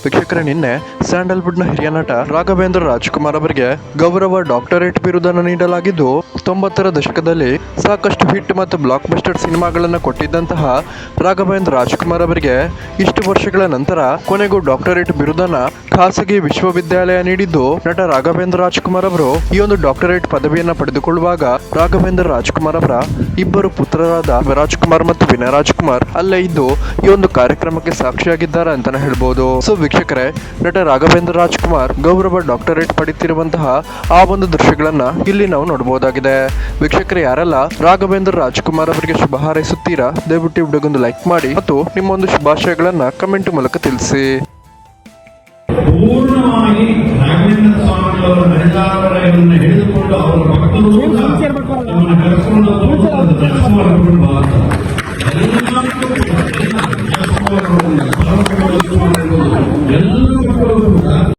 ವೀಕ್ಷಕರೇ, ನಿನ್ನೆ ಸ್ಯಾಂಡಲ್ವುಡ್ನ ಹಿರಿಯ ನಟ ರಾಘವೇಂದ್ರ ರಾಜ್ಕುಮಾರ್ ಅವರಿಗೆ ಗೌರವ ಡಾಕ್ಟರೇಟ್ ಬಿರುದನ್ನು ನೀಡಲಾಗಿದ್ದು, 90ರ ದಶಕದಲ್ಲಿ ಸಾಕಷ್ಟು ಹಿಟ್ ಮತ್ತು ಬ್ಲಾಕ್ ಬಸ್ಟರ್ ಸಿನಿಮಾಗಳನ್ನು ಕೊಟ್ಟಿದ್ದಂತಹ ರಾಘವೇಂದ್ರ ರಾಜ್ಕುಮಾರ್ ಅವರಿಗೆ ಇಷ್ಟು ವರ್ಷಗಳ ನಂತರ ಕೊನೆಗೂ ಡಾಕ್ಟರೇಟ್ ಬಿರುದನ್ನ ಖಾಸಗಿ ವಿಶ್ವವಿದ್ಯಾಲಯ ನೀಡಿದ್ದು, ನಟ ರಾಘವೇಂದ್ರ ರಾಜ್ಕುಮಾರ್ ಅವರು ಈ ಒಂದು ಡಾಕ್ಟರೇಟ್ ಪದವಿಯನ್ನ ಪಡೆದುಕೊಳ್ಳುವಾಗ ರಾಘವೇಂದ್ರ ರಾಜ್ಕುಮಾರ್ ಅವರ ಇಬ್ಬರು ಪುತ್ರರಾದ ರಾಜ್ಕುಮಾರ್ ಮತ್ತು ವಿನಯ್ ರಾಜ್ಕುಮಾರ್ ಅಲ್ಲೇ ಇದ್ದು ಈ ಒಂದು ಕಾರ್ಯಕ್ರಮಕ್ಕೆ ಸಾಕ್ಷಿಯಾಗಿದ್ದಾರೆ ಅಂತಾನೆ ಹೇಳ್ಬೋದು. ಸೊ ವೀಕ್ಷಕರೇ, ನಟ ರಾಘವೇಂದ್ರ ರಾಜ್ಕುಮಾರ್ ಗೌರವ ಡಾಕ್ಟರೇಟ್ ಪಡೆಯುತ್ತಿರುವಂತಹ ಆ ಒಂದು ದೃಶ್ಯಗಳನ್ನ ಇಲ್ಲಿ ನಾವು ನೋಡಬಹುದಾಗಿದೆ. ವೀಕ್ಷಕರೇ, ಯಾರೆಲ್ಲ ರಾಘವೇಂದ್ರ ರಾಜ್ಕುಮಾರ್ ಅವರಿಗೆ ಶುಭ ಹಾರೈಸುತ್ತೀರಾ, ದಯವಿಟ್ಟು ವಿಡಿಯೋಗೊಂದು ಲೈಕ್ ಮಾಡಿ ಮತ್ತು ನಿಮ್ಮ ಒಂದು ಶುಭಾಶಯಗಳನ್ನ ಕಮೆಂಟ್ ಮೂಲಕ ತಿಳಿಸಿ. ಪೂರ್ಣವಾಗಿ ರಾಘವೇಂದ್ರ ಸ್ವಾಮಿಗಳವರ ನಡೆದಾಡಗಳನ್ನು ಹಿಡಿದುಕೊಂಡು ಅವರ ಭಕ್ತರು ಕರೆಸಿಕೊಂಡು